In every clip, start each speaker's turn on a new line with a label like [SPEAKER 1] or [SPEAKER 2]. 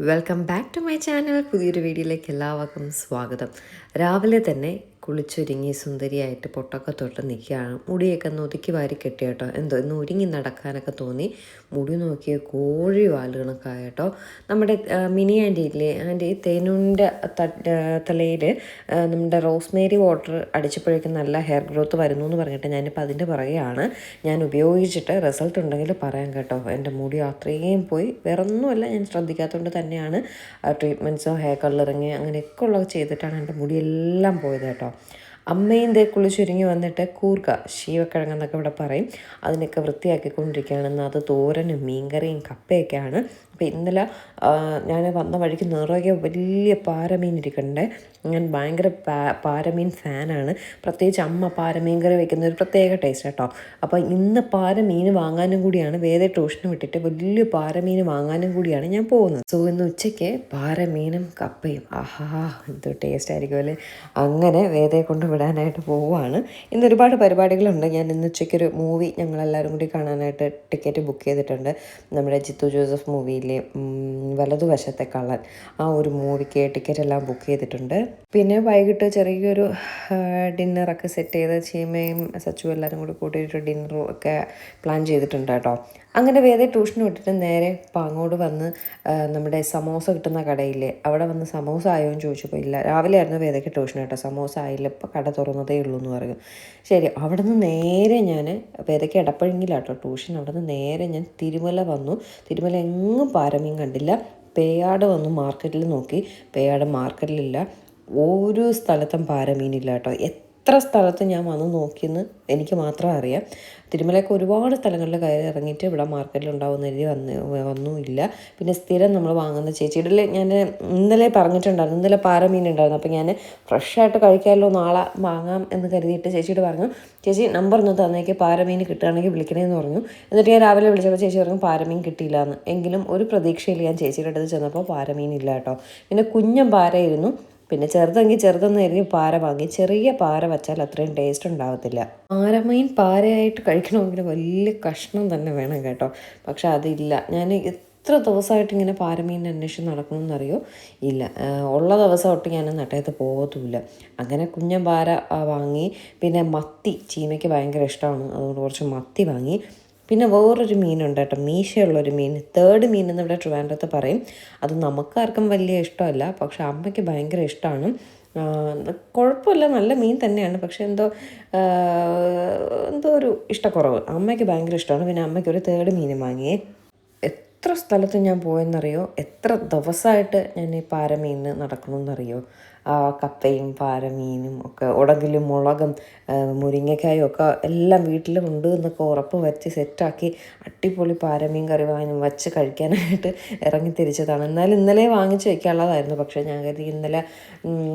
[SPEAKER 1] Welcome back to my channel. പുതിയൊരു വീഡിയോയിലേക്ക് എല്ലാവർക്കും സ്വാഗതം. രാവിലെ തന്നെ കുളിച്ചൊരുങ്ങി സുന്ദരിയായിട്ട് പൊട്ടൊക്കെ തൊട്ട് നിൽക്കുകയാണ്. മുടിയൊക്കെ ഒന്ന് ഒതുക്കി വാരി കെട്ടി കേട്ടോ. എന്തോ ഇന്ന് ഒരുങ്ങി നടക്കാനൊക്കെ തോന്നി. മുടി നോക്കിയ കോഴി വാലുകളൊക്കെ കേട്ടോ. നമ്മുടെ മിനി ആൻറ്റി ഇല്ലേ, ആൻറ്റി തേനുൻ്റെ തലയിൽ നമ്മുടെ റോസ്മേരി വാട്ടർ അടിച്ചപ്പോഴേക്കും നല്ല ഹെയർ ഗ്രോത്ത് വരുന്നു എന്ന് പറഞ്ഞിട്ട് ഞാനിപ്പോൾ അതിൻ്റെ പുറകെയാണ്. ഞാൻ ഉപയോഗിച്ചിട്ട് റിസൾട്ട് ഉണ്ടെങ്കിൽ പറയാം കേട്ടോ. എൻ്റെ മുടി അത്രയും പോയി. വേറൊന്നുമല്ല, ഞാൻ ശ്രദ്ധിക്കാത്തതുകൊണ്ട് തന്നെയാണ്. ട്രീറ്റ്മെൻറ്റ്സോ ഹെയർ കളറിങ് അങ്ങനെയൊക്കെ ഉള്ളത് ചെയ്തിട്ടാണ് എൻ്റെ മുടിയെല്ലാം പോയത് കേട്ടോ. അമ്മയും ദേ കുളിച്ചൊരുങ്ങി വന്നിട്ട് കൂർക്ക ശീവക്കിഴങ്ങെന്നൊക്കെ ഇവിടെ പറയും, അതിനൊക്കെ വൃത്തിയാക്കിക്കൊണ്ടിരിക്കുകയാണെന്ന്. അത് തോരനും മീൻകറിയും കപ്പയൊക്കെയാണ്. അപ്പോൾ ഇന്നലെ ഞാൻ വന്ന വഴിക്ക് നിറയെ വലിയ പാരമീൻ ഇരിക്കണ്ടേ. ഞാൻ ഭയങ്കര പാരമീൻ ഫാനാണ്. പ്രത്യേകിച്ച് അമ്മ പാരമീൻ കറി വയ്ക്കുന്ന ഒരു പ്രത്യേക ടേസ്റ്റ് കേട്ടോ. അപ്പോൾ ഇന്ന് പാരമീൻ വാങ്ങാനും കൂടിയാണ്, വേറെ ട്യൂഷന് വിട്ടിട്ട് വലിയ പാരമീൻ വാങ്ങാനും കൂടിയാണ് ഞാൻ പോകുന്നത്. സോ ഇന്ന് ഉച്ചയ്ക്ക് പാരമീനും കപ്പയും, ആഹാ എന്ത് ടേസ്റ്റ് ആയിരിക്കും അല്ലേ. അങ്ങനെ വേദയെ കൊണ്ട് വിടാനായിട്ട് പോവുകയാണ്. ഇന്ന് ഒരുപാട് പരിപാടികളുണ്ട്. ഞാൻ ഇന്ന് ഉച്ചയ്ക്കൊരു മൂവി ഞങ്ങളെല്ലാവരും കൂടി കാണാനായിട്ട് ടിക്കറ്റ് ബുക്ക് ചെയ്തിട്ടുണ്ട്. നമ്മുടെ ജിത്തു ജോസഫ് മൂവിയിലെ വലതുവശത്തെ കള്ളൻ, ആ ഒരു മൂവിക്ക് ടിക്കറ്റ് എല്ലാം ബുക്ക് ചെയ്തിട്ടുണ്ട്. പിന്നെ വൈകിട്ട് ചെറിയൊരു ഡിന്നറൊക്കെ സെറ്റ് ചെയ്ത് ചീമയും സച്ചുവും എല്ലാവരും കൂടി കൂട്ടിയിട്ട് ഡിന്നറും ഒക്കെ പ്ലാൻ ചെയ്തിട്ടുണ്ട് കേട്ടോ. അങ്ങനെ വേറെ ട്യൂഷന് വിട്ടിട്ട് നേരെ പാങ്ങോട് വന്ന് നമ്മുടെ സമോസ കിട്ടുന്ന കടയില്ലേ, അവിടെ വന്ന് സമോസ ആയോ എന്ന് ചോദിച്ചപ്പോൾ ഇല്ല, രാവിലെ ആയിരുന്നു വേദയ്ക്ക് ട്യൂഷൻ കേട്ടോ. സമോസ ആയില്ല, ഇപ്പോൾ കട തുറന്നതേ ഉള്ളൂ എന്ന് പറയും. ശരി, അവിടെ നിന്ന് നേരെ ഞാൻ വേദയ്ക്ക് എടപ്പഴങ്ങിലാട്ടോ ട്യൂഷൻ. അവിടെ നിന്ന് നേരെ ഞാൻ തിരുമല വന്നു. തിരുമല എങ്ങും പാരമീൻ കണ്ടില്ല. പേയാട് വന്നു മാർക്കറ്റിൽ നോക്കി, പേയാട് മാർക്കറ്റിലില്ല. ഓരോ സ്ഥലത്തും പാരമീനില്ല കേട്ടോ. എത്ര സ്ഥലത്ത് ഞാൻ വന്ന് നോക്കിയെന്ന് എനിക്ക് മാത്രം അറിയാം. തിരുമലയൊക്കെ ഒരുപാട് സ്ഥലങ്ങളിൽ കയറി ഇറങ്ങിയിട്ട് ഇവിടെ മാർക്കറ്റിലുണ്ടാവുന്ന രീതി വന്നുമില്ല. പിന്നെ സ്ഥിരം നമ്മൾ വാങ്ങുന്ന ചേച്ചിയുടെ ഞാൻ ഇന്നലെ പറഞ്ഞിട്ടുണ്ടായിരുന്നു, ഇന്നലെ പാരമീൻ ഉണ്ടായിരുന്നു. അപ്പോൾ ഞാൻ ഫ്രഷായിട്ട് കഴിക്കാമല്ലോ, നാളെ വാങ്ങാം എന്ന് കരുതിയിട്ട് ചേച്ചിയോട് പറഞ്ഞു, ചേച്ചി നമ്പർ ഒന്ന് തന്നേക്ക്, പാരമീൻ കിട്ടുകയാണെങ്കിൽ വിളിക്കണേന്ന് പറഞ്ഞു. എന്നിട്ട് ഞാൻ രാവിലെ വിളിച്ചപ്പോൾ ചേച്ചി പറഞ്ഞു പാരമീൻ കിട്ടിയില്ല എന്ന്. എങ്കിലും ഒരു പ്രതീക്ഷയിൽ ഞാൻ ചേച്ചിയുടെ അടുത്ത് ചെന്നപ്പോൾ പാരമീൻ ഇല്ല കേട്ടോ. പിന്നെ കുഞ്ഞൻ പാരയായിരുന്നു. പിന്നെ ചെറുതെങ്കിൽ ചെറുതെന്ന് കരുതി പാര വാങ്ങി. ചെറിയ പാര വച്ചാൽ അത്രയും ടേസ്റ്റ് ഉണ്ടാകത്തില്ല. പാരമീൻ പാരയായിട്ട് കഴിക്കണമെങ്കിൽ വലിയ കഷ്ണം തന്നെ വേണം കേട്ടോ. പക്ഷെ അതില്ല. ഞാൻ എത്ര ദിവസമായിട്ട് ഇങ്ങനെ പാരമീൻ അന്വേഷിച്ച് നടക്കണമെന്നറിയോ? ഇല്ല. ഉള്ള ദിവസം തൊട്ട് ഞാൻ നട്ടയത്ത് പോകത്തുമില്ല. അങ്ങനെ കുഞ്ഞൻ പാര വാങ്ങി. പിന്നെ മത്തി, ചീമയ്ക്ക് ഭയങ്കര ഇഷ്ടമാണ്, അതുകൊണ്ട് കുറച്ച് മത്തി വാങ്ങി. പിന്നെ വേറൊരു മീനുണ്ട് കേട്ടോ, മീശയുള്ളൊരു മീൻ, തേർഡ് മീൻ എന്ന് ഇവിടെ ട്രിവാൻഡ്രത്ത് പറയും. അത് നമുക്കാർക്കും വലിയ ഇഷ്ടമല്ല, പക്ഷെ അമ്മയ്ക്ക് ഭയങ്കര ഇഷ്ടമാണ്. കുഴപ്പമില്ല, നല്ല മീൻ തന്നെയാണ്. പക്ഷെ എന്തോ ഒരു ഇഷ്ടക്കുറവ്. അമ്മയ്ക്ക് ഭയങ്കര ഇഷ്ടമാണ്. പിന്നെ അമ്മയ്ക്കൊരു തേർഡ് മീൻ വാങ്ങിയേ. എത്ര സ്ഥലത്ത് ഞാൻ പോയെന്നറിയോ? എത്ര ദിവസമായിട്ട് ഞാൻ ഈ പാരമീനിന് നടക്കണമെന്നറിയോ? കപ്പയും പാരമീനും ഒക്കെ, ഉടകിലും മുളകും മുരിങ്ങക്കായും ഒക്കെ എല്ലാം വീട്ടിലുണ്ട് എന്നൊക്കെ ഉറപ്പ് വെച്ച് സെറ്റാക്കി അടിപൊളി പാരമീൻ കറി വച്ച് കഴിക്കാനായിട്ട് ഇറങ്ങി തിരിച്ചതാണ്. എന്നാലും ഇന്നലെ വാങ്ങിച്ച് വയ്ക്കാനുള്ളതായിരുന്നു. പക്ഷേ ഞാൻ കരുതി ഇന്നലെ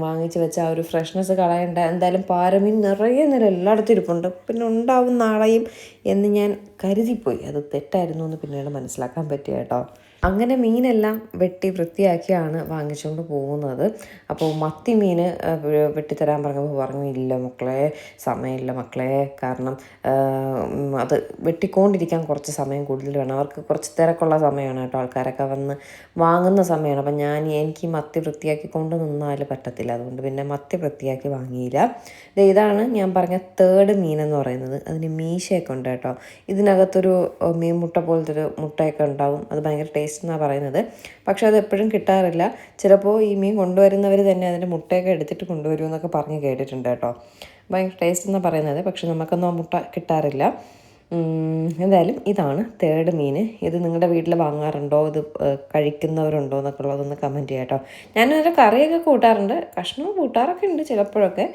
[SPEAKER 1] വാങ്ങിച്ച് വെച്ച ആ ഒരു ഫ്രഷ്നെസ് കളയണ്ട, എന്തായാലും പാരമീൻ നിറയെ നില എല്ലായിടത്തും ഇരിപ്പുണ്ട്, പിന്നെ ഉണ്ടാവും നാളെയും എന്ന് ഞാൻ കരുതിപ്പോയി. അത് തെറ്റായിരുന്നു എന്ന് പിന്നീട് മനസ്സിലാക്കാൻ പറ്റിയ കേട്ടോ. അങ്ങനെ മീനെല്ലാം വെട്ടി വൃത്തിയാക്കിയാണ് വാങ്ങിച്ചുകൊണ്ട് പോകുന്നത്. അപ്പോൾ മത്തി മീൻ വെട്ടിത്തരാൻ പറഞ്ഞപ്പോൾ പറഞ്ഞു, ഇല്ല മക്കളെ, സമയമില്ല മക്കളെ, കാരണം അത് വെട്ടിക്കൊണ്ടിരിക്കാൻ കുറച്ച് സമയം കൂടുതൽ വേണം. അവർക്ക് കുറച്ച് തിരക്കുള്ള സമയമാണ് കേട്ടോ, ആൾക്കാരൊക്കെ വന്ന് വാങ്ങുന്ന സമയമാണ്. അപ്പം എനിക്ക് മത്തി വൃത്തിയാക്കി കൊണ്ട് നിന്നാൽ പറ്റത്തില്ല. അതുകൊണ്ട് പിന്നെ മത്തി വൃത്തിയാക്കി വാങ്ങിയില്ല. ഇതാണ് ഞാൻ പറഞ്ഞ തേർഡ് മീൻ എന്ന് പറയുന്നത്. അതിന് മീശയൊക്കെ ഉണ്ട് കേട്ടോ. ഇതിനകത്തൊരു മീൻ മുട്ട പോലത്തെ ഒരു മുട്ടയൊക്കെ ഉണ്ടാവും. അത് ഭയങ്കര ടേസ്റ്റ് എന്നാണ് പറയുന്നത്. പക്ഷെ അത് എപ്പോഴും കിട്ടാറില്ല. ചിലപ്പോൾ ഈ മീൻ കൊണ്ടുവരുന്നവർ തന്നെ അതിൻ്റെ മുട്ടയൊക്കെ എടുത്തിട്ട് കൊണ്ടുവരുമെന്നൊക്കെ പറഞ്ഞ് കേട്ടിട്ടുണ്ട് കേട്ടോ. ഭയങ്കര ടേസ്റ്റ് എന്നാണ് പറയുന്നത്. പക്ഷെ നമുക്കൊന്നും ആ മുട്ട കിട്ടാറില്ല. എന്തായാലും ഇതാണ് തേർഡ് മീൻ. ഇത് നിങ്ങളുടെ വീട്ടിൽ വാങ്ങാറുണ്ടോ, ഇത് കഴിക്കുന്നവരുണ്ടോ എന്നൊക്കെ ഉള്ളതൊന്ന് കമൻറ്റ് ചെയ്യാം കേട്ടോ. ഞാനൊരു കറിയൊക്കെ കൂട്ടാറുണ്ട്, കഷ്ണവും കൂട്ടാറൊക്കെ ഉണ്ട് ചിലപ്പോഴൊക്കെ.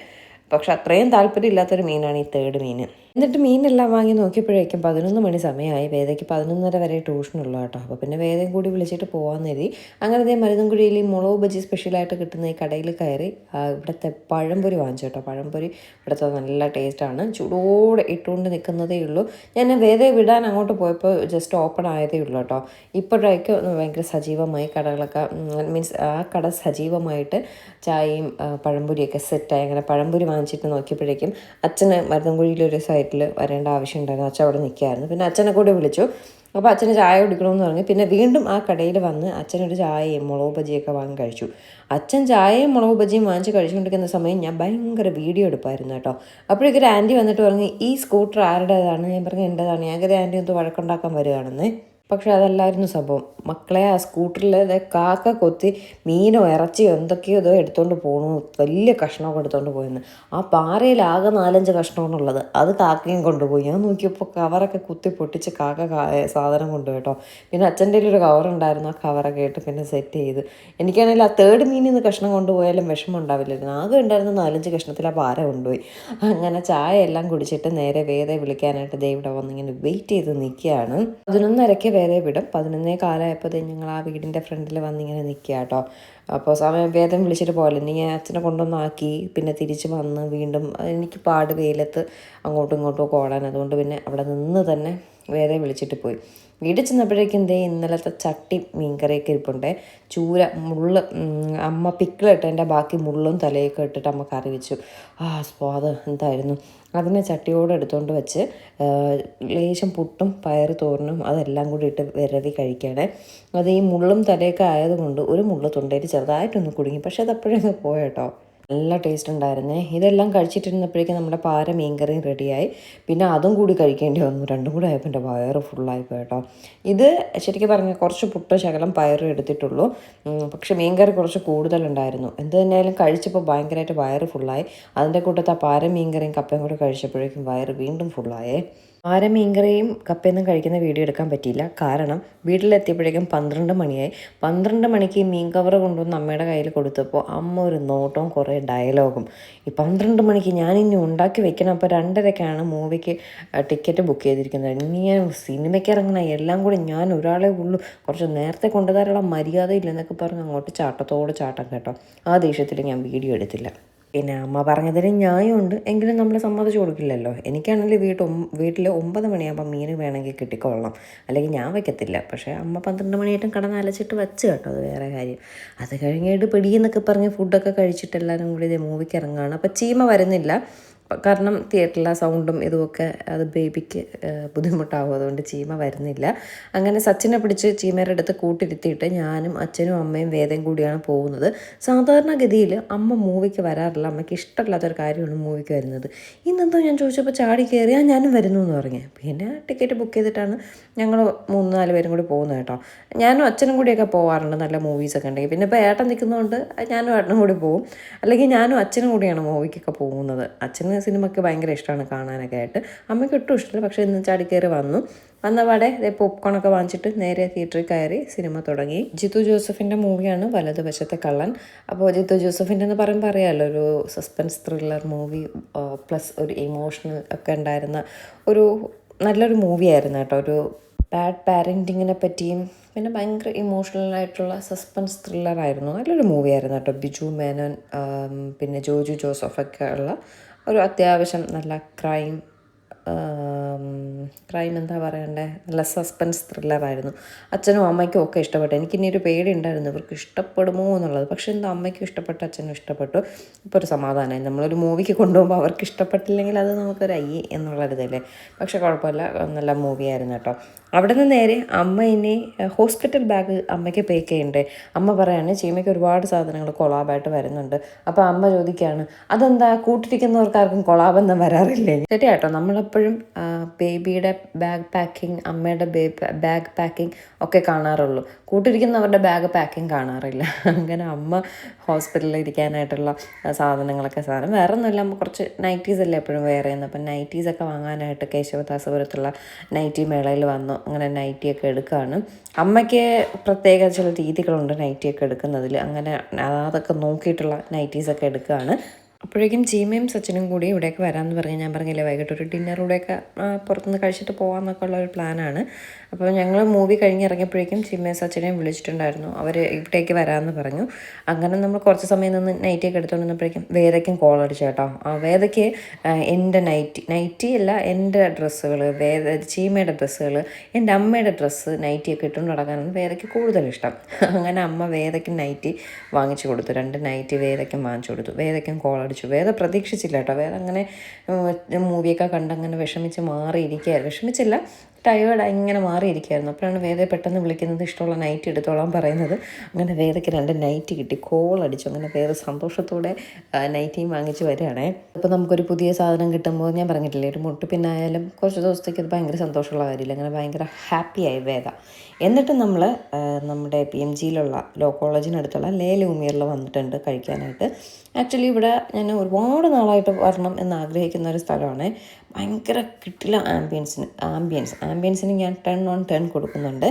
[SPEAKER 1] പക്ഷെ അത്രയും താല്പര്യമില്ലാത്തൊരു മീനാണ് ഈ തേർഡ് മീൻ. എന്നിട്ട് മീനെല്ലാം വാങ്ങി നോക്കിയപ്പോഴേക്കും 11 മണി സമയമായി. വേദയ്ക്ക് 11:30 വരെ ട്യൂഷനുള്ള കേട്ടോ. അപ്പോൾ പിന്നെ വേദയും കൂടി വിളിച്ചിട്ട് പോകാമെന്ന് കരുതി. അങ്ങനെ അതേ മരുതൻകുഴിയിൽ ഈ മുളക് ബജി സ്പെഷ്യലായിട്ട് കിട്ടുന്ന ഈ കടയിൽ കയറി ഇവിടുത്തെ പഴംപൊരി വാങ്ങിച്ചു കേട്ടോ. പഴംപൊരി ഇവിടുത്തെ നല്ല ടേസ്റ്റാണ്. ചൂടോടെ ഇട്ടുകൊണ്ട് നിൽക്കുന്നതേ ഉള്ളൂ. ഞാൻ വേദയെ വിടാൻ അങ്ങോട്ട് പോയപ്പോൾ ജസ്റ്റ് ഓപ്പൺ ആയതേ ഉള്ളൂ കേട്ടോ. ഇപ്പോഴേക്കും ഭയങ്കര സജീവമായി കടകളൊക്കെ, മീൻസ് ആ കട സജീവമായിട്ട് ചായയും പഴംപൊരിയൊക്കെ സെറ്റായി. അങ്ങനെ പഴംപൊരി വാങ്ങിച്ചിട്ട് നോക്കിയപ്പോഴേക്കും അച്ഛന് മരുതൻകുഴിയിലൊരു സൈറ്റിൽ വരേണ്ട ആവശ്യം ഉണ്ടായിരുന്നു. അച്ഛൻ അവിടെ നിൽക്കുകയായിരുന്നു. പിന്നെ അച്ഛനെ കൂടെ വിളിച്ചു. അപ്പോൾ അച്ഛന് ചായ കുടിക്കണമെന്ന് പറഞ്ഞു. പിന്നെ വീണ്ടും ആ കടയിൽ വന്ന് അച്ഛനൊരു ചായയും മുളക് ബജിയൊക്കെ വാങ്ങി കഴിച്ചു. അച്ഛൻ ചായയും മുളക് ബജിയും വാങ്ങിച്ച് കഴിച്ചുകൊണ്ടിരിക്കുന്ന സമയം ഞാൻ ഭയങ്കര വീഡിയോ എടുപ്പായിരുന്നു കേട്ടോ. അപ്പോഴേക്കൊരു ആൻറ്റി വന്നിട്ട് പറഞ്ഞു, ഈ സ്കൂട്ടർ ആരുടേതാണ്? ഞാൻ പറഞ്ഞു എൻ്റെതാണ്. ഞങ്ങൾക്ക് ആൻറ്റി ഒന്ന് വഴക്കുണ്ടാക്കാൻ വരികയാണെന്ന്. പക്ഷെ അതല്ലായിരുന്നു സംഭവം. മക്കളെ, ആ സ്കൂട്ടറിൽ കാക്ക കൊത്തി മീനോ ഇറച്ചിയോ എന്തൊക്കെയോ ഇതോ എടുത്തുകൊണ്ട് പോകണു. വലിയ കഷ്ണമൊക്കെ എടുത്തുകൊണ്ട് പോയെന്ന്. ആ പാറയിലാകെ 4-5 കഷ്ണമാണുള്ളത്. അത് കാക്കയും കൊണ്ടുപോയി. ഞാൻ നോക്കിയപ്പോൾ കവറൊക്കെ കുത്തി പൊട്ടിച്ച് കാക്ക സാധനം കൊണ്ടുപോയി കേട്ടോ. പിന്നെ അച്ഛൻ്റെ ഒരു കവറുണ്ടായിരുന്നു. ആ കവറൊക്കെ ഇട്ട് പിന്നെ സെറ്റ് ചെയ്ത്. എനിക്കാണെങ്കിൽ ആ തേർഡ് മീനിൽ നിന്ന് കഷ്ണം കൊണ്ടുപോയാലും വിഷമം ഉണ്ടാവില്ലായിരുന്നു. ആകെ ഉണ്ടായിരുന്ന 4-5 കഷ്ണത്തിൽ ആ പാര കൊണ്ടുപോയി. അങ്ങനെ ചായ എല്ലാം കുടിച്ചിട്ട് നേരെ വേദയെ വിളിക്കാനായിട്ട് ഇവിടെ വന്നിങ്ങനെ വെയിറ്റ് ചെയ്ത് നിൽക്കുകയാണ്. 11:30 വേദയെ വിടും. 11:15 ഞങ്ങൾ ആ വീടിൻ്റെ ഫ്രണ്ടിൽ വന്നിങ്ങനെ നിൽക്കുക കേട്ടോ. അപ്പോൾ സമയം വേദം വിളിച്ചിട്ട് പോകല്ലേ, നീ അച്ഛനെ കൊണ്ടൊന്നാക്കി പിന്നെ തിരിച്ച് വന്ന് വീണ്ടും എനിക്ക് പാട് വെയിലത്ത് അങ്ങോട്ടും ഇങ്ങോട്ടും ഒക്കെ ഓടാൻ. അതുകൊണ്ട് പിന്നെ അവിടെ നിന്ന് തന്നെ വേദയെ വിളിച്ചിട്ട് പോയി. വീട്ടിൽ ചെന്നപ്പോഴേക്കും ഇന്നലത്തെ ചട്ടി മീൻകറിയൊക്കെ ഇരിപ്പുണ്ട്. ചൂര മുള്ള് അമ്മ പിക്കിളിട്ട് എൻ്റെ ബാക്കി മുള്ളും തലയൊക്കെ ഇട്ടിട്ട് അമ്മ കറി വെച്ചു. സ്വാദ് എന്തായിരുന്നു. അതിനെ ചട്ടിയോടെ എടുത്തുകൊണ്ട് വെച്ച് ലേശം പുട്ടും പയറ് തോരനും അതെല്ലാം കൂടി ഇട്ട് വിരവി കഴിക്കുകയാണ്. അത് ഈ മുള്ളും തലയൊക്കെ ആയതുകൊണ്ട് ഒരു മുള്ള് തൊണ്ടയിൽ ചെറുതായിട്ടൊന്ന് കുടുങ്ങി. പക്ഷെ അത് അപ്പോഴങ്ങ് പോയേട്ടോ. നല്ല ടേസ്റ്റ് ഉണ്ടായിരുന്നേ. ഇതെല്ലാം കഴിച്ചിട്ടിരുന്നപ്പോഴേക്കും നമ്മുടെ പാര മീൻകറിയും റെഡിയായി. പിന്നെ അതും കൂടി കഴിക്കേണ്ടി വന്നു. രണ്ടും കൂടി ആയപ്പോൾ എൻ്റെ വയറ് ഫുള്ളായി പോയിട്ടോ. ഇത് ശരിക്കും പറഞ്ഞാൽ കുറച്ച് പുട്ട് ശകലം പയറും എടുത്തിട്ടുള്ളൂ. പക്ഷേ മീൻകറി കുറച്ച് കൂടുതലുണ്ടായിരുന്നു. എന്ത് തന്നെയായാലും കഴിച്ചപ്പോൾ ഭയങ്കരമായിട്ട് വയറ് ഫുള്ളായി. അതിൻ്റെ കൂട്ടത്ത് ആ പാര മീൻകറിയും കപ്പയും കൂടെ കഴിച്ചപ്പോഴേക്കും വയറ് വീണ്ടും ഫുള്ളായേ. പാര മീൻകറിയും കപ്പയൊന്നും കഴിക്കുന്ന വീഡിയോ എടുക്കാൻ പറ്റിയില്ല. കാരണം വീട്ടിലെത്തിയപ്പോഴേക്കും 12 മണിയായി. 12 മണിക്ക് മീൻ കവർ കൊണ്ടുവന്ന് അമ്മയുടെ കയ്യിൽ കൊടുത്തപ്പോൾ അമ്മ ഒരു നോട്ടവും കുറേ ഡയലോഗും. ഈ 12 മണിക്ക് ഞാനിനി ഉണ്ടാക്കി വെക്കണം. അപ്പോൾ 2:30-ക്കാണ് മൂവിക്ക് ടിക്കറ്റ് ബുക്ക് ചെയ്തിരിക്കുന്നത്. ഇനി ഞാൻ സിനിമയ്ക്ക് ഇറങ്ങണം, എല്ലാം കൂടി ഞാൻ ഒരാളെ ഉള്ളൂ, കുറച്ച് നേരത്തെ കൊണ്ടുതരാനുള്ള മര്യാദ ഇല്ലെന്നൊക്കെ പറഞ്ഞ് അങ്ങോട്ട് ചാട്ടത്തോട് ചാട്ടം കേട്ടോ. ആ ദേഷ്യത്തിൽ ഞാൻ വീഡിയോ എടുത്തില്ല. പിന്നെ അമ്മ പറഞ്ഞതിന് ന്യായമുണ്ട്, എങ്കിലും നമ്മൾ സമ്മതിച്ചു കൊടുക്കില്ലല്ലോ. എനിക്കാണെങ്കിൽ വീട്ടിൽ 9 മണിയാകുമ്പോൾ മീൻ വേണമെങ്കിൽ കിട്ടിക്കൊള്ളണം, അല്ലെങ്കിൽ ഞാൻ വയ്ക്കത്തില്ല. പക്ഷേ അമ്മ 12 മണിയായിട്ടും കടന്നലച്ചിട്ട് വച്ച് കേട്ടോ, അത് വേറെ കാര്യം. അത് കഴിഞ്ഞിട്ട് പിടിയെന്നൊക്കെ പറഞ്ഞ് ഫുഡൊക്കെ കഴിച്ചിട്ട് എല്ലാവരും കൂടി ഇതേ മൂവിക്ക് ഇറങ്ങുകയാണ്. അപ്പോൾ ചീമ വരുന്നില്ല, കാരണം തിയേറ്ററിലെ സൗണ്ടും ഇതുമൊക്കെ അത് ബേബിക്ക് ബുദ്ധിമുട്ടാവും. അതുകൊണ്ട് ചീമ വരുന്നില്ല. അങ്ങനെ സച്ചിനെ പിടിച്ച് ചീമയുടെ അടുത്ത് കൂട്ടിരുത്തിയിട്ട് ഞാനും അച്ഛനും അമ്മയും വേദയും കൂടിയാണ് പോകുന്നത്. സാധാരണഗതിയിൽ അമ്മ മൂവിക്ക് വരാറില്ല. അമ്മയ്ക്ക് ഇഷ്ടമില്ലാത്തൊരു കാര്യമാണ് മൂവിക്ക് വരുന്നത്. ഇന്നെന്തോ ഞാൻ ചോദിച്ചപ്പോൾ ചാടി കയറിയാൽ ഞാനും വരുന്നു എന്ന് പറഞ്ഞു. പിന്നെ ടിക്കറ്റ് ബുക്ക് ചെയ്തിട്ടാണ് ഞങ്ങൾ 3-4 പേരും കൂടി പോകുന്നത് കേട്ടോ. ഞാനും അച്ഛനും കൂടിയൊക്കെ പോകാറുണ്ട് നല്ല മൂവീസൊക്കെ ഉണ്ടെങ്കിൽ. പിന്നെ ഇപ്പോൾ ഏട്ടൻ നിൽക്കുന്നതുകൊണ്ട് ഞാനും ഏട്ടനും കൂടി പോകും. അല്ലെങ്കിൽ ഞാനും അച്ഛനും കൂടിയാണ് മൂവിക്കൊക്കെ പോകുന്നത്. അച്ഛന് സിനിമയ്ക്ക് ഭയങ്കര ഇഷ്ടമാണ് കാണാനൊക്കെ ആയിട്ട്. അമ്മയ്ക്ക് ഒട്ടും ഇഷ്ടമില്ല. പക്ഷേ ഇന്ന് ചാടിക്കയറി വന്നപാടെ പോപ്കോണൊക്കെ വാങ്ങിച്ചിട്ട് നേരെ തിയേറ്ററിൽ കയറി സിനിമ തുടങ്ങി. ജിത്തു ജോസഫിൻ്റെ മൂവിയാണ് വലതുവശത്തെ കള്ളൻ. അപ്പോൾ ജിത്തു ജോസഫിൻ്റെ എന്ന് പറയുമ്പോൾ അറിയാമല്ലോ, ഒരു സസ്പെൻസ് ത്രില്ലർ മൂവി പ്ലസ് ഒരു ഇമോഷണൽ ഒക്കെ ഉണ്ടായിരുന്ന ഒരു നല്ലൊരു മൂവിയായിരുന്നു കേട്ടോ. ഒരു ബാഡ് പാരൻറ്റിങ്ങിനെ പറ്റിയും പിന്നെ ഭയങ്കര ഇമോഷണലായിട്ടുള്ള സസ്പെൻസ് ത്രില്ലറായിരുന്നു. നല്ലൊരു മൂവിയായിരുന്നു കേട്ടോ. ബിജു മേനോൻ പിന്നെ ജോജു ജോസഫൊക്കെ ഉള്ള ഒരു അത്യാവശ്യം നല്ല ക്രൈം എന്താ പറയണ്ടേ, നല്ല സസ്പെൻസ് ത്രില്ലറായിരുന്നു. അച്ഛനും അമ്മയ്ക്കും ഒക്കെ ഇഷ്ടപ്പെട്ടു. എനിക്കിനി ഒരു പേടി ഉണ്ടായിരുന്നു ഇവർക്ക് ഇഷ്ടപ്പെടുമോ എന്നുള്ളത്. പക്ഷേ എന്താ അമ്മയ്ക്കും ഇഷ്ടപ്പെട്ടു, അച്ഛനും ഇഷ്ടപ്പെട്ടു. ഇപ്പോൾ ഒരു സമാധാനമായി. നമ്മളൊരു മൂവിക്ക് കൊണ്ടുപോകുമ്പോൾ അവർക്ക് ഇഷ്ടപ്പെട്ടില്ലെങ്കിൽ അത് നമുക്കൊരു അയ്യേ എന്നുള്ളൊരിതല്ലേ. പക്ഷേ കുഴപ്പമില്ല, നല്ല മൂവിയായിരുന്നു കേട്ടോ. അവിടെ നിന്ന് നേരെ അമ്മ ഇനി ഹോസ്പിറ്റൽ ബാഗ് അമ്മയ്ക്ക് പേക്ക് ചെയ്യണ്ടേ. അമ്മ പറയാണ് ചീമയ്ക്ക് ഒരുപാട് സാധനങ്ങൾ കൊളാബായിട്ട് വരുന്നുണ്ട്. അപ്പോൾ അമ്മ ചോദിക്കുകയാണ്, അതെന്താ കൂട്ടിരിക്കുന്നവർക്കാർക്കും കൊളാബെന്ന് വരാറില്ലേ? ശരി കേട്ടോ, നമ്മളെപ്പോഴും ബേബിയുടെ ബാഗ് പാക്കിങ്, അമ്മയുടെ ബാഗ് പാക്കിങ് ഒക്കെ കാണാറുള്ളൂ. കൂട്ടിരിക്കുന്നവരുടെ ബാഗ് പാക്കിങ് കാണാറില്ല. അങ്ങനെ അമ്മ ഹോസ്പിറ്റലിൽ ഇരിക്കാനായിട്ടുള്ള സാധനങ്ങളൊക്കെ വേറെ ഒന്നുമില്ല. അമ്മ കുറച്ച് നൈറ്റീസ് അല്ലേ എപ്പോഴും വെയർ ചെയ്യുന്നത്. അപ്പം നൈറ്റീസൊക്കെ വാങ്ങാനായിട്ട് കേശവദാസപുരത്തുള്ള നൈറ്റി മേളയിൽ വന്നു. അങ്ങനെ നൈറ്റിയൊക്കെ എടുക്കുകയാണ്. അമ്മയ്ക്ക് പ്രത്യേക ചില രീതികളുണ്ട് നൈറ്റിയൊക്കെ എടുക്കുന്നതിൽ. അങ്ങനെ അതൊക്കെ നോക്കിയിട്ടുള്ള നൈറ്റീസൊക്കെ എടുക്കുകയാണ്. അപ്പോഴേക്കും ചീമയും സച്ചിനും കൂടി ഇവിടേക്ക് വരാമെന്ന് പറഞ്ഞ്, ഞാൻ പറഞ്ഞില്ലേ വൈകിട്ട് ഒരു ഡിന്നറിലൂടെയൊക്കെ പുറത്തുനിന്ന് കഴിച്ചിട്ട് പോകാമെന്നൊക്കെ ഉള്ള ഒരു പ്ലാനാണ്. അപ്പോൾ ഞങ്ങൾ മൂവി കഴിഞ്ഞിറങ്ങിയപ്പോഴേക്കും ചീമയും സച്ചിനെയും വിളിച്ചിട്ടുണ്ടായിരുന്നു. അവർ ഇവിടേക്ക് വരാമെന്ന് പറഞ്ഞു. അങ്ങനെ നമ്മൾ കുറച്ച് സമയം നിന്ന് നൈറ്റിയൊക്കെ എടുത്തുകൊണ്ടിരുന്നപ്പോഴേക്കും വേദയ്ക്കും കോൾ അടിച്ചു കേട്ടോ. വേദയ്ക്ക് എൻ്റെ നൈറ്റി അല്ല, എൻ്റെ ഡ്രസ്സുകൾ, ചീമയുടെ ഡ്രസ്സുകൾ, എൻ്റെ അമ്മയുടെ ഡ്രസ്സ് നൈറ്റിയൊക്കെ ഇട്ടുകൊണ്ട് നടക്കാനാണ് വേദയ്ക്ക് കൂടുതലിഷ്ടം. അങ്ങനെ അമ്മ വേദയ്ക്ക് നൈറ്റി വാങ്ങിച്ചു കൊടുത്തു. 2 നൈറ്റി വേദയ്ക്കും വാങ്ങിച്ചു കൊടുത്തു. വേദയ്ക്കും കോൾ അടിച്ചു. വേദ പ്രതീക്ഷിച്ചില്ല കേട്ടോ. വേദ അങ്ങനെ മൂവിയൊക്കെ കണ്ടങ്ങനെ വിഷമിച്ച് മാറിയിരിക്കുകയായിരുന്നു. വിഷമിച്ചില്ല, ടയേർഡായി ഇങ്ങനെ മാറിയിരിക്കുകയായിരുന്നു. അപ്പോഴാണ് വേദ പെട്ടെന്ന് വിളിക്കുന്നത്, ഇഷ്ടമുള്ള നൈറ്റ് എടുത്തോളാൻ പറയുന്നത്. അങ്ങനെ വേദയ്ക്ക് 2 നൈറ്റ് കിട്ടി, കോളടിച്ചു. അങ്ങനെ വേദ സന്തോഷത്തോടെ നൈറ്റിയും വാങ്ങിച്ച് വരികയാണേ. അപ്പോൾ നമുക്കൊരു പുതിയ സാധനം കിട്ടുമ്പോൾ ഞാൻ പറഞ്ഞിട്ടില്ലേ, ഒരു മുട്ട് പിന്നായാലും കുറച്ച് ദിവസത്തേക്ക് അത് ഭയങ്കര സന്തോഷമുള്ള കാര്യമില്ല. അങ്ങനെ ഭയങ്കര ഹാപ്പിയായി വേദ. എന്നിട്ട് നമ്മൾ നമ്മുടെ PMGയിലുള്ള ലോ കോളേജിനടുത്തുള്ള ലൂമിയറിൽ വന്നിട്ടുണ്ട് കഴിക്കാനായിട്ട്. ആക്ച്വലി ഇവിടെ ഞാൻ ഒരുപാട് നാളായിട്ട് വരണം എന്ന് ആഗ്രഹിക്കുന്ന ഒരു സ്ഥലമാണ്. ഭയങ്കര കിട്ടില്ല ആംബിയൻസിന് ഞാൻ 10/10 കൊടുക്കുന്നുണ്ട്.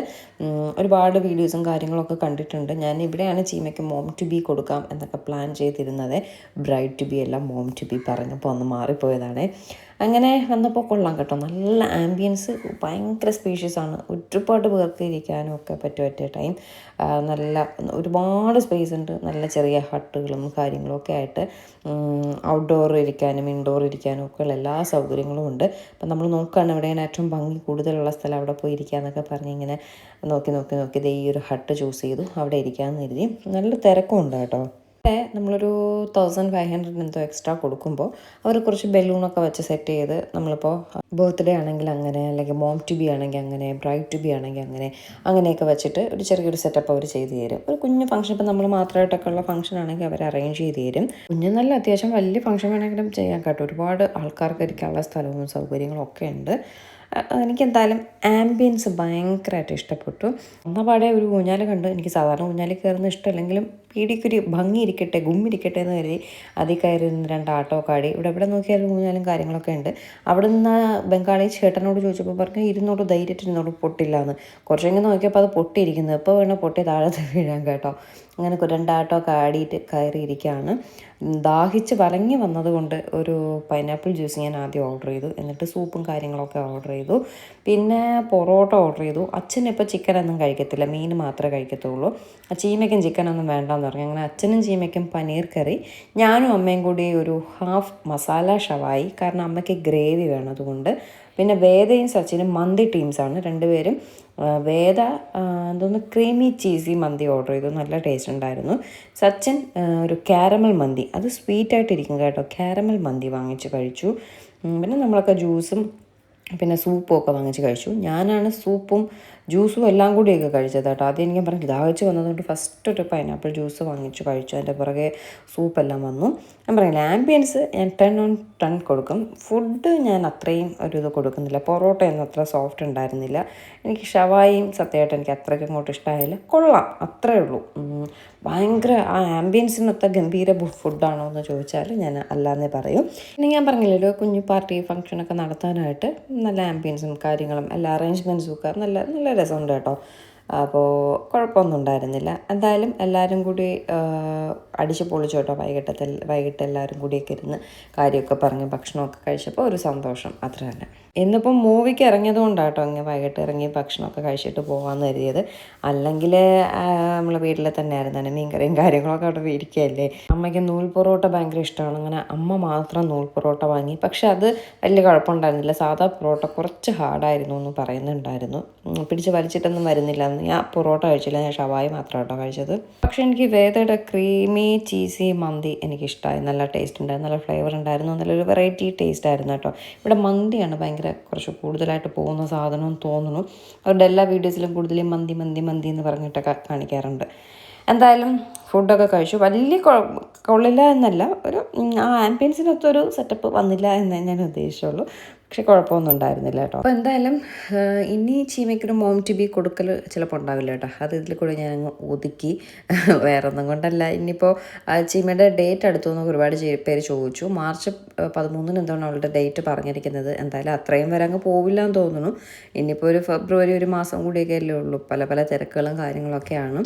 [SPEAKER 1] ഒരുപാട് വീഡിയോസും കാര്യങ്ങളൊക്കെ കണ്ടിട്ടുണ്ട്. ഞാൻ ഇവിടെയാണ് ചീമയ്ക്ക് മോം ടു ബി കൊടുക്കാം എന്നൊക്കെ പ്ലാൻ ചെയ്തിരുന്നത്. ബ്രൈഡ് ടു ബി അല്ല, മോം ടു ബി പറഞ്ഞപ്പോൾ ഒന്ന് മാറിപ്പോയതാണ്. അങ്ങനെ വന്നപ്പോൾ കൊള്ളാം കേട്ടോ, നല്ല ആംബിയൻസ്, ഭയങ്കര സ്പേഷ്യസാണ്. ഒരുപാട് പേർക്ക് ഇരിക്കാനും ഒക്കെ പറ്റിയ ടൈം. നല്ല ഒരുപാട് സ്പേസ് ഉണ്ട്. നല്ല ചെറിയ ഹട്ടുകളും കാര്യങ്ങളും ഒക്കെ ആയിട്ട് ഔട്ട്ഡോർ ഇരിക്കാനും ഇൻഡോർ ഇരിക്കാനും ഒക്കെയുള്ള എല്ലാ സൗകര്യങ്ങളും ഉണ്ട്. അപ്പം നമ്മൾ നോക്കുകയാണ് എവിടെയാണ് ഏറ്റവും ഭംഗി കൂടുതലുള്ള സ്ഥലം, അവിടെ പോയി ഇരിക്കുക എന്നൊക്കെ പറഞ്ഞ് ഇങ്ങനെ നോക്കി ഈ ഒരു ഹട്ട് ചൂസ് ചെയ്തു. അവിടെ ഇരിക്കാമെന്ന് കരുതി. നല്ല തിരക്കും ഉണ്ട് കേട്ടോ. നമ്മളൊരു 1500 എന്തോ എക്സ്ട്രാ കൊടുക്കുമ്പോൾ അവർ കുറച്ച് ബലൂണൊക്കെ വെച്ച് സെറ്റ് ചെയ്ത്, നമ്മളിപ്പോൾ ബർത്ത്ഡേ ആണെങ്കിൽ അങ്ങനെ, അല്ലെങ്കിൽ മോം ടു ബി ആണെങ്കിൽ അങ്ങനെ, ബ്രൈഡ് ടു ബി ആണെങ്കിൽ അങ്ങനെയൊക്കെ വെച്ചിട്ട് ഒരു ചെറിയൊരു സെറ്റപ്പ് അവർ ചെയ്ത് തരും. ഒരു കുഞ്ഞു ഫംഗ്ഷൻ, ഇപ്പം നമ്മൾ മാത്രമായിട്ടൊക്കെ ഉള്ള ഫംഗ്ഷൻ ആണെങ്കിൽ അവർ അറേഞ്ച് ചെയ്ത് തരും. കുഞ്ഞെന്നല്ല, അത്യാവശ്യം വലിയ ഫംഗ്ഷൻ വേണമെങ്കിലും ചെയ്യാൻ കേട്ടോ. ഒരുപാട് ആൾക്കാർക്ക് ഇരിക്കാനുള്ള സ്ഥലവും സൗകര്യങ്ങളും ഒക്കെ ഉണ്ട്. എനിക്കെന്തായാലും ആംബിയൻസ് ഭയങ്കരമായിട്ട് ഇഷ്ടപ്പെട്ടു. ഒന്നപാടെ ഒരു ഊഞ്ഞാൽ കണ്ട്, എനിക്ക് സാധാരണ ഊഞ്ഞാലിൽ കയറുന്ന ഇഷ്ടമല്ലെങ്കിലും പീടിക്കൊരു ഭംഗി ഇരിക്കട്ടെ, ഗുമ്മിരിക്കട്ടെ എന്ന് കരുതി അതിൽ കയറി നിന്ന് 2 ആട്ടമൊക്കെ ആടി. ഇവിടെ നോക്കിയാലും ഊഞ്ഞാലും കാര്യങ്ങളൊക്കെ ഉണ്ട്. അവിടെ നിന്ന് ബംഗാളി ചേട്ടനോട് ചോദിച്ചപ്പോൾ പറഞ്ഞു, ഇരുന്നോട് ധൈര്യമായിട്ട് ഇരുന്നോട്, പൊട്ടില്ല എന്ന്. കുറച്ചെങ്കിലും നോക്കിയപ്പോൾ അത് പൊട്ടിയിരിക്കുന്നത്. ഇപ്പോൾ വേണം പൊട്ടി താഴത്ത് വീഴാൻ കേട്ടോ. അങ്ങനെ 2 ആട്ടമൊക്കെ ആടിയിട്ട് കയറിയിരിക്കുകയാണ്. ദാഹിച്ച് വലങ്ങി വന്നതുകൊണ്ട് ഒരു പൈനാപ്പിൾ ജ്യൂസ് ഞാൻ ആദ്യം ഓർഡർ ചെയ്തു. എന്നിട്ട് സൂപ്പും കാര്യങ്ങളൊക്കെ ഓർഡർ ചെയ്തു. പിന്നെ പൊറോട്ട ഓർഡർ ചെയ്തു. അച്ഛനിപ്പോൾ ചിക്കനൊന്നും കഴിക്കത്തില്ല, മീൻ മാത്രമേ കഴിക്കത്തുള്ളൂ. ചീമയ്ക്കും ചിക്കനൊന്നും വേണ്ടെന്ന് പറഞ്ഞു. അങ്ങനെ അച്ഛനും ചീമയ്ക്കും പനീർ കറി, ഞാനും അമ്മയും കൂടി ഒരു ഹാഫ് മസാല ഷവായി, കാരണം അമ്മയ്ക്ക് ഗ്രേവി വേണം അതുകൊണ്ട്. പിന്നെ വേദയും സച്ചിനും മന്തി ടീംസാണ് രണ്ടുപേരും. വേദ എന്തോന്ന് ക്രീമി ചീസി മന്തി ഓർഡർ ചെയ്തു, നല്ല ടേസ്റ്റ് ഉണ്ടായിരുന്നു. സച്ചിൻ ഒരു കാരമൽ മന്തി, അത് സ്വീറ്റായിട്ടിരിക്കും കേട്ടോ, കാരമൽ മന്തി വാങ്ങിച്ച് കഴിച്ചു. പിന്നെ നമ്മളൊക്കെ ജ്യൂസും പിന്നെ സൂപ്പും ഒക്കെ വാങ്ങിച്ച് കഴിച്ചു. ഞാനാണ് സൂപ്പും ജ്യൂസും എല്ലാം കൂടിയൊക്കെ കഴിച്ചത് കേട്ടോ. ആദ്യം എനിക്ക് പറഞ്ഞു ദാഹിച്ച് വന്നതുകൊണ്ട് ഫസ്റ്റ് ഒരു പൈനാപ്പിൾ ജ്യൂസ് വാങ്ങിച്ച് കഴിച്ചു. അതിൻ്റെ പുറകെ സൂപ്പെല്ലാം വന്നു. ഞാൻ പറയില്ല, ആംബിയൻസ് ഞാൻ 10/10 കൊടുക്കും. ഫുഡ് ഞാൻ അത്രയും ഒരു ഇത് കൊടുക്കുന്നില്ല. പൊറോട്ടയൊന്നും അത്ര സോഫ്റ്റ് ഉണ്ടായിരുന്നില്ല. എനിക്ക് ഷവായിയും സത്യമായിട്ട് എനിക്ക് അത്രയ്ക്ക് അങ്ങോട്ട് ഇഷ്ടമായില്ല. കൊള്ളാം, അത്രേ ഉള്ളൂ. ഭയങ്കര ആ ആംബിയൻസിനൊത്ത ഗംഭീര ഫുഡാണോ എന്ന് ചോദിച്ചാൽ ഞാൻ അല്ലാന്നേ പറയും. പിന്നെ ഞാൻ പറഞ്ഞില്ലല്ലോ, കുഞ്ഞു പാർട്ടി ഫംഗ്ഷനൊക്കെ നടത്താനായിട്ട് നല്ല ആംബിയൻസും കാര്യങ്ങളും എല്ലാ അറേഞ്ച്മെൻറ്റ്സും ഒക്കെ നല്ല രസമുണ്ട് കേട്ടോ. അപ്പോൾ കുഴപ്പമൊന്നും ഉണ്ടായിരുന്നില്ല. എന്തായാലും എല്ലാവരും കൂടി അടിച്ച് പൊളിച്ചു കേട്ടോ. വൈകിട്ട് എല്ലാവരും കൂടിയൊക്കെ ഇരുന്ന് കാര്യമൊക്കെ പറഞ്ഞ് ഭക്ഷണമൊക്കെ കഴിച്ചപ്പോൾ ഒരു സന്തോഷം, അത്ര തന്നെ. ഇന്നിപ്പം മൂവിക്ക് ഇറങ്ങിയത് കൊണ്ടാണ് കേട്ടോ ഇങ്ങനെ വൈകിട്ട് ഇറങ്ങി ഭക്ഷണമൊക്കെ കഴിച്ചിട്ട് പോകാമെന്ന് കരുതിയത്. അല്ലെങ്കിൽ നമ്മൾ വീട്ടിൽ തന്നെ ആയിരുന്നു, മീൻകറിയും കാര്യങ്ങളൊക്കെ അവിടെ ഇരിക്കുകയല്ലേ. അമ്മയ്ക്ക് നൂൽ പൊറോട്ട ഭയങ്കര ഇഷ്ടമാണ്. അങ്ങനെ അമ്മ മാത്രം നൂൽ പൊറോട്ട വാങ്ങി. പക്ഷെ അത് വലിയ കുഴപ്പമുണ്ടായിരുന്നില്ല. സാധാ പൊറോട്ട കുറച്ച് ഹാർഡായിരുന്നു എന്ന് പറയുന്നുണ്ടായിരുന്നു. പിടിച്ച് വലിച്ചിട്ടൊന്നും വരുന്നില്ല. ഞാൻ പൊറോട്ട കഴിച്ചില്ല, ഞാൻ ഷവായി മാത്രം കേട്ടോ കഴിച്ചത്. പക്ഷെ എനിക്ക് വേദയുടെ ക്രീമി ചീസി മന്തി എനിക്കിഷ്ടമായി. നല്ല ടേസ്റ്റ് ഉണ്ടായിരുന്നു, നല്ല ഫ്ലേവർ ഉണ്ടായിരുന്നു, നല്ലൊരു വെറൈറ്റി ടേസ്റ്റ് ആയിരുന്നു കേട്ടോ. ഇവിടെ മന്തിയാണ് കുറച്ച് കൂടുതലായിട്ട് പോകുന്ന സാധനം തോന്നുന്നു. അവരുടെ എല്ലാ വീഡിയോസിലും കൂടുതലും മന്തി എന്ന് പറഞ്ഞിട്ടൊക്കെ കാണിക്കാറുണ്ട്. എന്തായാലും ഫുഡൊക്കെ കഴിച്ചു. വലിയ കൊള്ളില്ല എന്നല്ല, ഒരു ആ ആംബിയൻസിനൊത്തൊരു സെറ്റപ്പ് വന്നില്ല എന്നേ ഞാൻ ഉദ്ദേശിച്ചുള്ളൂ. പക്ഷെ കുഴപ്പമൊന്നും ഉണ്ടായിരുന്നില്ല കേട്ടോ. അപ്പോൾ എന്തായാലും ഇനി ചീമയ്ക്കൊരു മോം ടു ബി കൊടുക്കൽ ചിലപ്പോൾ ഉണ്ടാവില്ല കേട്ടോ. അത് ഇതിൽ കൂടെ ഞാനങ്ങ് ഒതുക്കി, വേറെ ഒന്നും കൊണ്ടല്ല. ഇനിയിപ്പോൾ ചീമയുടെ ഡേറ്റ് അടുത്തു എന്ന് ഒരുപാട് പേര് ചോദിച്ചു. മാർച്ച് 13 എന്താണ് അവളുടെ ഡേറ്റ് പറഞ്ഞിരിക്കുന്നത്. എന്തായാലും അത്രയും വരെ അങ്ങ് പോവില്ല എന്ന് തോന്നുന്നു. ഇനിയിപ്പോൾ ഒരു ഫെബ്രുവരി ഒരു മാസം കൂടിയൊക്കെ അല്ലേ ഉള്ളൂ. പല തിരക്കുകളും കാര്യങ്ങളൊക്കെയാണ്.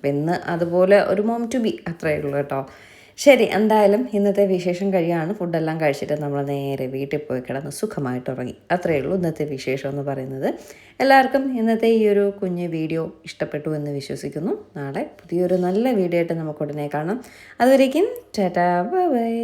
[SPEAKER 1] ഇന്ന് അതുപോലെ ഒരു മോം ടു ബി അത്രയേ ഉള്ളൂ കേട്ടോ. ശരി, എന്തായാലും ഇന്നത്തെ വിശേഷം കഴിയാണ്. ഫുഡെല്ലാം കഴിച്ചിട്ട് നമ്മൾ നേരെ വീട്ടിൽ പോയി കിടന്ന് സുഖമായിട്ട് ഉറങ്ങി. അത്രയേ ഉള്ളൂ ഇന്നത്തെ വിശേഷം എന്ന് പറയുന്നത്. എല്ലാവർക്കും ഇന്നത്തെ ഈ ഒരു കുഞ്ഞ് വീഡിയോ ഇഷ്ടപ്പെട്ടു എന്ന് വിശ്വസിക്കുന്നു. നാളെ പുതിയൊരു നല്ല വീഡിയോ ആയിട്ട് നമുക്ക് ഉടനെ കാണാം. അതുവരേക്കും ടാറ്റാ, ബൈ ബൈ.